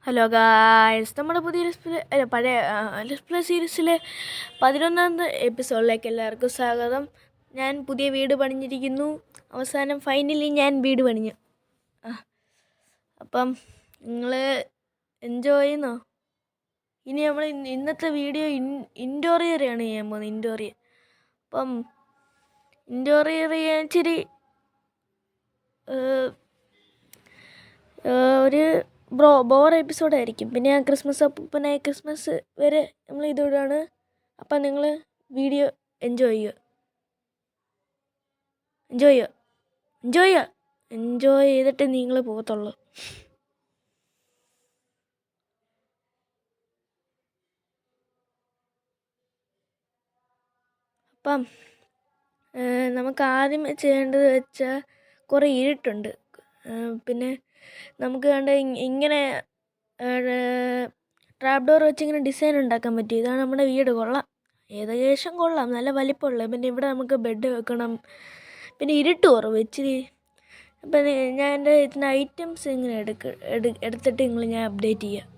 Hello guys, നമ്മുടെ പുതിയ പഴയ ഡിസ്പ്ലേ സീരീസിലെ 11ാമത്തെ എപ്പിസോഡിലേക്ക് എല്ലാവർക്കും സ്വാഗതം. ഞാൻ പുതിയ വീട് പണിഞ്ഞിരിക്കുന്നു. അവസാനം ഫൈനലി ഞാൻ വീട് പണിഞ്ഞു. അപ്പം നിങ്ങൾ എൻജോയ് ചെയ്യുന്നോ? ഇനി നമ്മൾ ഇന്നത്തെ വീഡിയോ ഇൻറ്റോറിയറാണ് ചെയ്യാൻ പോകുന്നത്. ഇൻറ്റോറിയർ. അപ്പം ഇൻറ്റോറിയർ ചെയ്യാൻ ഇച്ചിരി ഒരു ബോർ എപ്പിസോഡായിരിക്കും. പിന്നെ ക്രിസ്മസ് വരെ നമ്മൾ ഇതോടാണ്. അപ്പം നിങ്ങൾ വീഡിയോ എൻജോയ് ചെയ്തിട്ട് നിങ്ങൾ പോകത്തുള്ളൂ. അപ്പം നമുക്ക് ആദ്യം ചെയ്യേണ്ടത് വെച്ചാൽ കുറേ ഇരുട്ടുണ്ട്. പിന്നെ നമുക്ക് കണ്ട് ഇങ്ങനെ ട്രാപ്പ് ഡോർ വെച്ച് ഇങ്ങനെ ഡിസൈൻ ഉണ്ടാക്കാൻ പറ്റും. ഇതാണ് നമ്മുടെ വീട്. കൊള്ളാം, ഏകദേശം കൊള്ളാം, നല്ല വലിപ്പമുള്ള. പിന്നെ ഇവിടെ നമുക്ക് ബെഡ് വെക്കണം. പിന്നെ ഇരുട്ട് കുറവ് ഇച്ചിരി. അപ്പം ഞാൻ എൻ്റെ ഇതിൻ്റെ ഐറ്റംസ് ഇങ്ങനെ എടുത്തിട്ട് ഞാൻ അപ്ഡേറ്റ് ചെയ്യാം.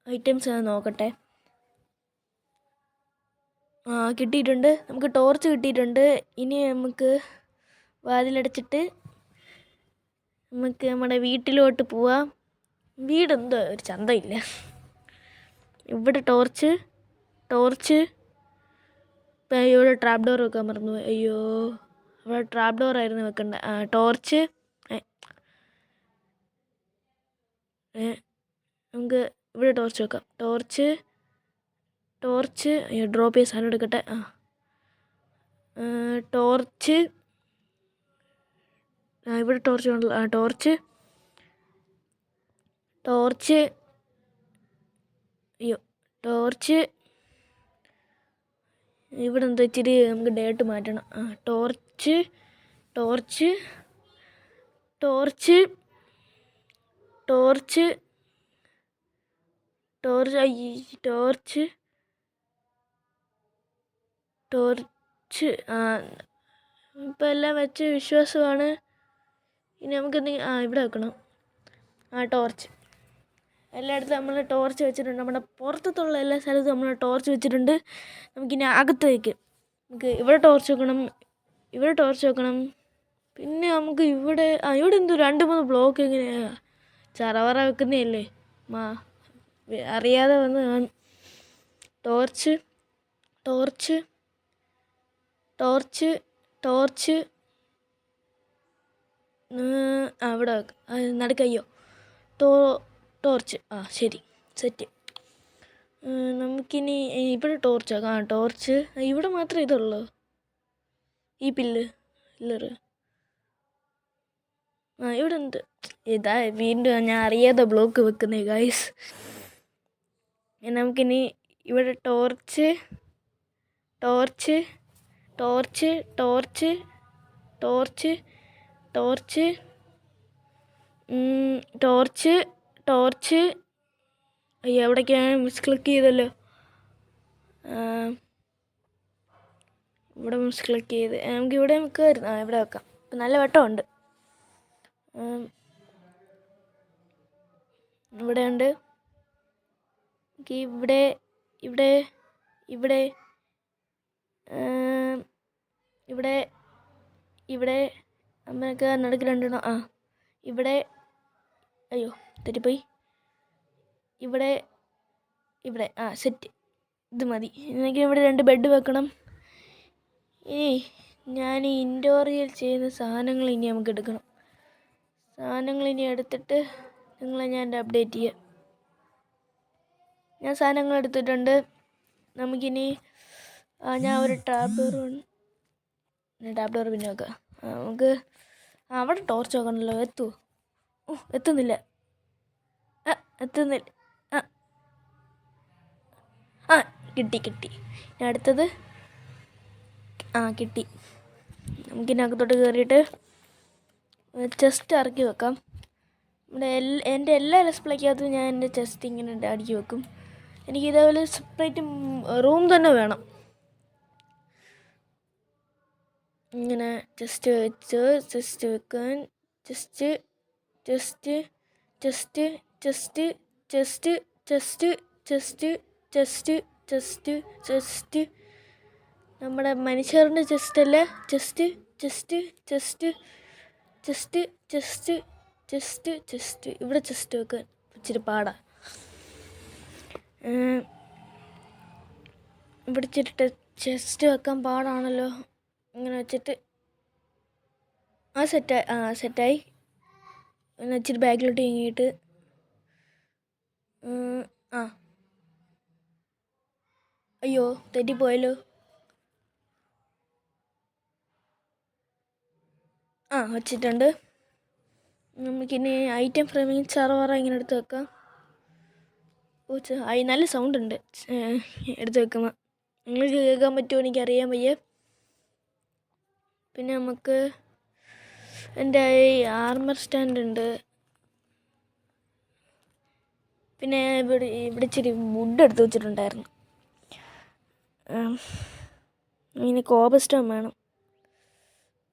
ഐറ്റംസ് ഞാൻ നോക്കട്ടെ. കിട്ടിയിട്ടുണ്ട്. നമുക്ക് ടോർച്ച് കിട്ടിയിട്ടുണ്ട്. ഇനി നമുക്ക് വാതിലടച്ചിട്ട് നമുക്ക് നമ്മുടെ വീട്ടിലോട്ട് പോവാം. വീടെന്തോ ഒരു ചന്തമില്ല. ഇവിടെ ടോർച്ച് ഇപ്പം ഇവിടെ ട്രാപ്പ് ഡോർ വെക്കാൻ മറന്നു. അയ്യോ, അവിടെ ട്രാപ്പ് ഡോർ ആയിരുന്നു വെക്കണ്ട. ടോർച്ച് നമുക്ക് ഇവിടെ ടോർച്ച് വെക്കാം. ടോർച്ച് ഡ്രോപ്പ് ചെയ്ത് സാധനം എടുക്കട്ടെ. ടോർച്ച് ഇവിടെ ടോർച്ച് ഉണ്ടല്ലോ. ടോർച്ച് ഇവിടെ എന്താ ഇച്ചിരി നമുക്ക് ഡേറ്റ് മാറ്റണം. ടോർച്ച് ഇപ്പം എല്ലാം വെച്ച് വിശ്വാസമാണ്. ഇനി നമുക്ക് ഇവിടെ വെക്കണം. ടോർച്ച് എല്ലായിടത്തും നമ്മൾ ടോർച്ച് വെച്ചിട്ടുണ്ട്. നമ്മുടെ പുറത്തുള്ള എല്ലാ സ്ഥലത്തും നമ്മൾ ടോർച്ച് വെച്ചിട്ടുണ്ട്. നമുക്കിനി അകത്ത് വയ്ക്കും. നമുക്ക് ഇവിടെ ടോർച്ച് വെക്കണം. പിന്നെ നമുക്ക് ഇവിടെ എന്തോ 2-3 ബ്ലോക്ക് എങ്ങനെയാ ചറവറ വെക്കുന്നതല്ലേ. അറിയാതെ വന്ന് കാണും. ടോർച്ച് ഇവിടെ നടക്കയ്യോ. ടോർച്ച് ശരി, സെറ്റ്. നമുക്കിനി ഇവിടെ ടോർച്ച് ആക്കാം. ടോർച്ച് ഇവിടെ മാത്രമേ ഇതുള്ളൂ. ഈ പില്ലറ് ഇവിടെ ഉണ്ട്. ഇതാ വീണ്ടും ഞാൻ അറിയാതെ ബ്ലോക്ക് വെക്കുന്നേ ഗൈസ്. നമുക്കിനി ഇവിടെ ടോർച്ച് എവിടേക്കാണ് ക്ലിക്ക് ചെയ്തല്ലോ. ഇവിടെ ക്ലിക്ക് ചെയ്ത് നമുക്ക് ഇവിടെ കയറും. ഇവിടെ വെക്കാം. ഇപ്പം നല്ല വെട്ടമുണ്ട്. ഇവിടെ ഉണ്ട്. ഇവിടെ നമുക്ക് നടുക്ക് 2 ഇവിടെ അയ്യോ തെറ്റിപ്പോയി. ഇവിടെ സെറ്റ്. ഇത് മതി. എനിക്ക് ഇവിടെ 2 ബെഡ് വെക്കണം. ഇനി ഞാൻ ഈ ഇൻറ്റോറിയൽ ചെയ്യുന്ന സാധനങ്ങൾ ഇനി നമുക്ക് എടുക്കണം. എടുത്തിട്ട് ഞാൻ അപ്ഡേറ്റ് ചെയ്യാം. ഞാൻ സാധനങ്ങൾ എടുത്തിട്ടുണ്ട്. നമുക്കിനി ഞാൻ ഒരു ട്രാപ്പ് ഡോർ പിന്നെ വെക്കാം. നമുക്ക് അവിടെ ടോർച്ച് വെക്കണമല്ലോ. എത്തുന്നില്ല. കിട്ടി. അടുത്തത് കിട്ടി. നമുക്കിനകത്തോട്ട് കയറിയിട്ട് ചെസ്റ്റ് ഇറക്കി വെക്കാം. എൻ്റെ എല്ലാ ഡിസ്പ്ലേക്കകത്തും ഞാൻ എൻ്റെ ചെസ്റ്റ് ഇങ്ങനെ അടുക്കി വെക്കും. എനിക്ക് ഇതേപോലെ സെപ്പറേറ്റ് റൂം തന്നെ വേണം. ഇങ്ങനെ ജസ്റ്റ് വെച്ച് ജസ്റ്റ് വെക്കാൻ just just just just just just just just just just നമ്മുടെ മനുഷ്യരുടെ ജസ്റ്റ് അല്ല just just just just just just just ഇവിടെ ജസ്റ്റ് വെക്കാൻ ഇച്ചിരി പാടാ. ഇവിടെ ഇച്ചിട്ട് ജസ്റ്റ് വെക്കാൻ പാടാണല്ലോ. ഇങ്ങനെ വെച്ചിട്ട് സെറ്റായി. പിന്നെ ഇച്ചിരി ബാക്കിലോട്ട് നീങ്ങിയിട്ട് അയ്യോ തെറ്റിപ്പോയല്ലോ. വെച്ചിട്ടുണ്ട്. നമുക്കിനി ഐറ്റം ഫ്രെയിമിങ് സർവറ ഇങ്ങനെ എടുത്ത് വെക്കാം. നല്ല സൗണ്ട് ഉണ്ട് എടുത്ത് വെക്കുമ്പോൾ. നിങ്ങൾക്ക് കേൾക്കാൻ പറ്റുമോ എനിക്കറിയാൻ വയ്യ. പിന്നെ നമുക്ക് എൻ്റെ ഈ ആർമർ സ്റ്റാൻഡ് ഉണ്ട്. പിന്നെ ഇവിടെ ഇച്ചിരി വുഡ് എടുത്ത് വെച്ചിട്ടുണ്ടായിരുന്നു. ഇനി കോബൽ സ്റ്റോൺ വേണം.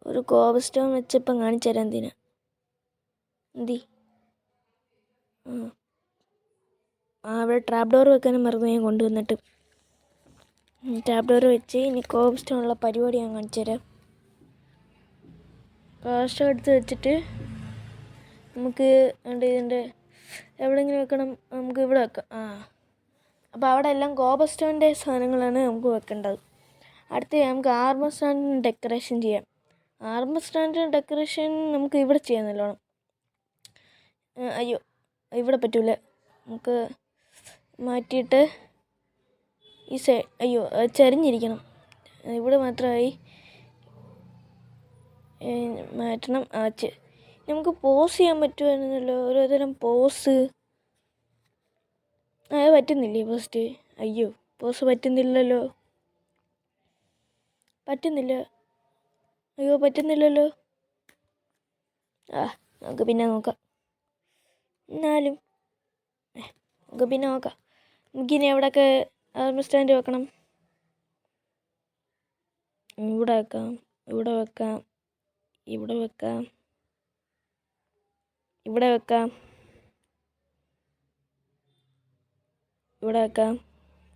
ഒരു കോബൽ സ്റ്റോൺ വെച്ചപ്പം കാണിച്ചു തരാം എന്തിനാ. അവിടെ ട്രാപ്പ് ഡോർ വെക്കാനും മറന്നു ഞാൻ കൊണ്ടുവന്നിട്ട്. ട്രാപ്പ് ഡോർ വെച്ച് ഇനി കോബൽ സ്റ്റോണുള്ള പരിപാടി ഞാൻ കാണിച്ചു തരാം. കോബൽ സ്റ്റോൺ എടുത്ത് വെച്ചിട്ട് നമുക്ക് ഇതിൻ്റെ എവിടെയെങ്കിലും വെക്കണം. നമുക്ക് ഇവിടെ വെക്കാം. അപ്പോൾ അവിടെ എല്ലാം കോബൽ സ്റ്റോണിൻ്റെ സാധനങ്ങളാണ് നമുക്ക് വെക്കേണ്ടത്. അടുത്ത് നമുക്ക് ആർമർ സ്റ്റാൻഡിന് ഡെക്കറേഷൻ ചെയ്യാം. ആർമർ സ്റ്റാൻഡിന് ഡെക്കറേഷൻ നമുക്ക് ഇവിടെ ചെയ്യാം നല്ലോണം. അയ്യോ ഇവിടെ പറ്റൂല. നമുക്ക് മാറ്റിയിട്ട് ഈ അയ്യോ ചരിഞ്ഞിരിക്കണം. ഇവിടെ മാത്രമായി മാറ്റണം. നമുക്ക് പോസ് ചെയ്യാൻ പറ്റുമായിരുന്നല്ലോ. ഓരോതരം പോസ് പറ്റുന്നില്ലേ ഫസ്റ്റ്? അയ്യോ പോസ് പറ്റുന്നില്ലല്ലോ. പറ്റുന്നില്ലല്ലോ. നമുക്ക് പിന്നെ നോക്കാം. എന്നാലും നമുക്ക് പിന്നെ നോക്കാം. നമുക്കിനി എവിടെയൊക്കെ ആർമർ സ്റ്റാൻഡ് വെക്കണം? ഇവിടെ വെക്കാം, ഇവിടെ വെക്കാം, ഇവിടെ വെക്കാം, ഇവിടെ വെക്കാം, ഇവിടെ വെക്കാം.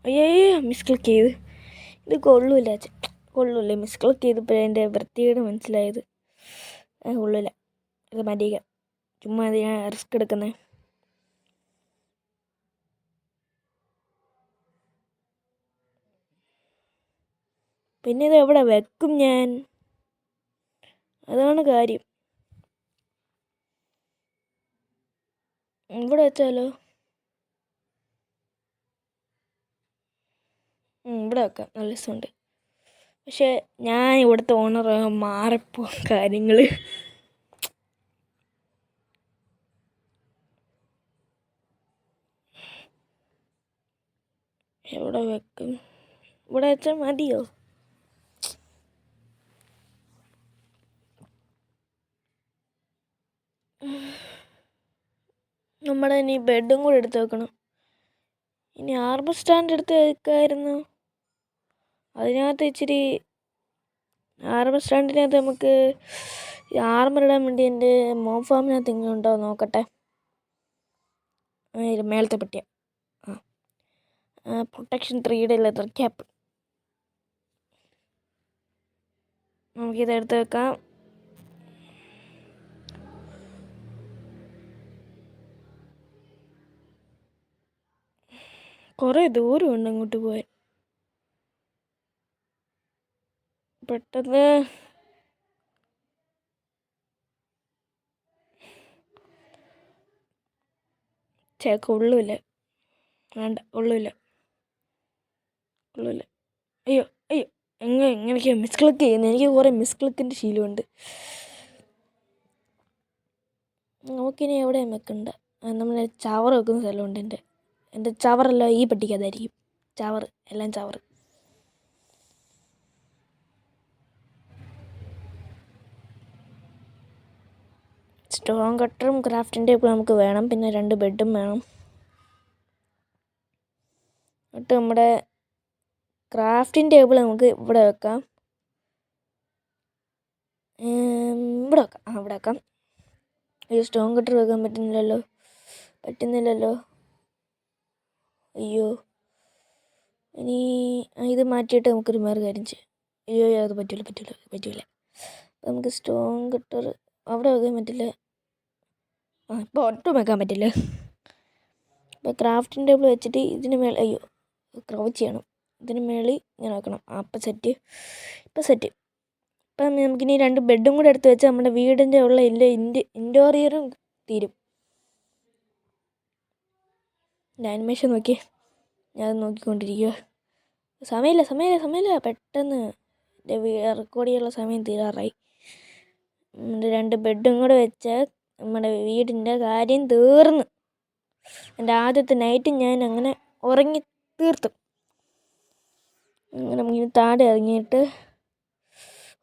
അയ്യേ മിസ് ക്ലിക്ക് ചെയ്ത്. ഇത് കൊള്ളൂല്ലേ. മിസ് ക്ലിക്ക് ചെയ്തപ്പോൾ എൻ്റെ വൃത്തികേട് മനസ്സിലായത്. കൊള്ളില്ല. ഇത് മതിക. ചുമ്മാ അത് ഞാൻ റിസ്ക് എടുക്കുന്നത്. പിന്നെ ഇത് എവിടെ വെക്കും ഞാൻ? അതാണ് കാര്യം. ഇവിടെ വെച്ചാലോ? ഇവിടെ വെക്കാം. നല്ല രസമുണ്ട്. പക്ഷേ ഞാൻ ഇവിടുത്തെ ഓണർ മാറിപ്പോ കാര്യങ്ങൾ. എവിടെ വെക്കും? ഇവിടെ വെച്ചാൽ മതിയോ? നമ്മുടെ ഇനി ബെഡും കൂടെ എടുത്ത് വെക്കണം. ഇനി ആർമർ സ്റ്റാൻഡ് എടുത്ത് വെക്കായിരുന്നു. അതിനകത്ത് ഇച്ചിരി ആർമർ സ്റ്റാൻഡിനകത്ത് നമുക്ക് ആർമർ ഇടാൻ വേണ്ടി എൻ്റെ മോം ഫാമിനകത്ത് ഇങ്ങനെ ഉണ്ടോ നോക്കട്ടെ. മേളത്തെ പറ്റിയ പ്രൊട്ടക്ഷൻ 3D ലെതർ ക്യാപ്പ്. നമുക്കിതെടുത്ത് വെക്കാം. കുറേ ദൂരമുണ്ട് അങ്ങോട്ട് പോയാൽ. പെട്ടെന്ന് കൊള്ളൂല. വേണ്ട, കൊള്ളൂല. അയ്യോ എങ്ങനെയൊക്കെയാണ് മിസ് ക്ലിക്ക് ചെയ്യുന്നത്. എനിക്ക് കുറേ മിസ് ക്ലിക്കിൻ്റെ ശീലമുണ്ട്. നമുക്കിനി എവിടെയും വെക്കണ്ട. നമ്മൾ ചവർ വെക്കുന്ന സ്ഥലമുണ്ട്. എൻ്റെ ചവറെല്ലാം ഈ പെട്ടിക്കകത്തായിരിക്കും. എല്ലാം ചവർ. സ്റ്റോൺ കട്ടറും ക്രാഫ്റ്റിംഗ് ടേബിളും നമുക്ക് വേണം. പിന്നെ 2 ബെഡും വേണം. എന്നിട്ട് നമ്മുടെ ക്രാഫ്റ്റിംഗ് ടേബിൾ നമുക്ക് ഇവിടെ വെക്കാം. ഇവിടെ വെക്കാം. ഇവിടെ വെക്കാം. അയ്യോ, സ്റ്റോൺ കട്ടർ വെക്കാൻ പറ്റുന്നില്ലല്ലോ. അയ്യോ, ഇനി ഇത് മാറ്റിയിട്ട് നമുക്കൊരു വേറെ കാര്യം ചെയ്യാം. അയ്യോ, അത് പറ്റൂല. നമുക്ക് സ്റ്റോൺ കട്ടർ അവിടെ വെക്കാൻ പറ്റില്ല. ഇപ്പോൾ ഒട്ടും വെക്കാൻ പറ്റില്ല. അപ്പോൾ ക്രാഫ്റ്റിംഗ് ടേബിൾ വെച്ചിട്ട് ഇതിന് മേലെ ക്രൗച്ച് ചെയ്യണം. ഇതിന് മേളിൽ ഇങ്ങനെ വെക്കണം. അപ്പം സെറ്റ്. ഇപ്പം നമുക്കിനി 2 ബെഡും കൂടെ എടുത്ത് വെച്ചാൽ നമ്മുടെ വീടിൻ്റെ ഉള്ള എല്ലാ ഇൻറ്റോറിയറും തീരും. ആനിമേഷൻ നോക്കി, ഞാൻ നോക്കിക്കൊണ്ടിരിക്കുക. സമയമില്ല. പെട്ടെന്ന് റെക്കോർഡ് ചെയ്യാനുള്ള സമയം തീരാറായി. 2 ബെഡും കൂടെ വെച്ചാൽ നമ്മുടെ വീടിൻ്റെ കാര്യം തീർന്ന്. എൻ്റെ ആദ്യത്തെ നൈറ്റ് ഞാൻ അങ്ങനെ ഉറങ്ങി തീർത്തു. അങ്ങനെ നമുക്കിനി താഴെ ഇറങ്ങിയിട്ട്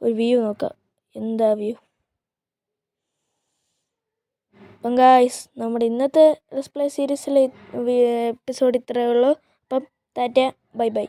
ഒരു വ്യൂ നോക്കാം. എന്താ വ്യൂ? അപ്പം ഗായ്സ്, നമ്മുടെ ഇന്നത്തെ ഡിസ്പ്ലേ സീരീസിലെ എപ്പിസോഡ് ഇത്രയേ ഉള്ളൂ. അപ്പം ടാറ്റ, ബൈ.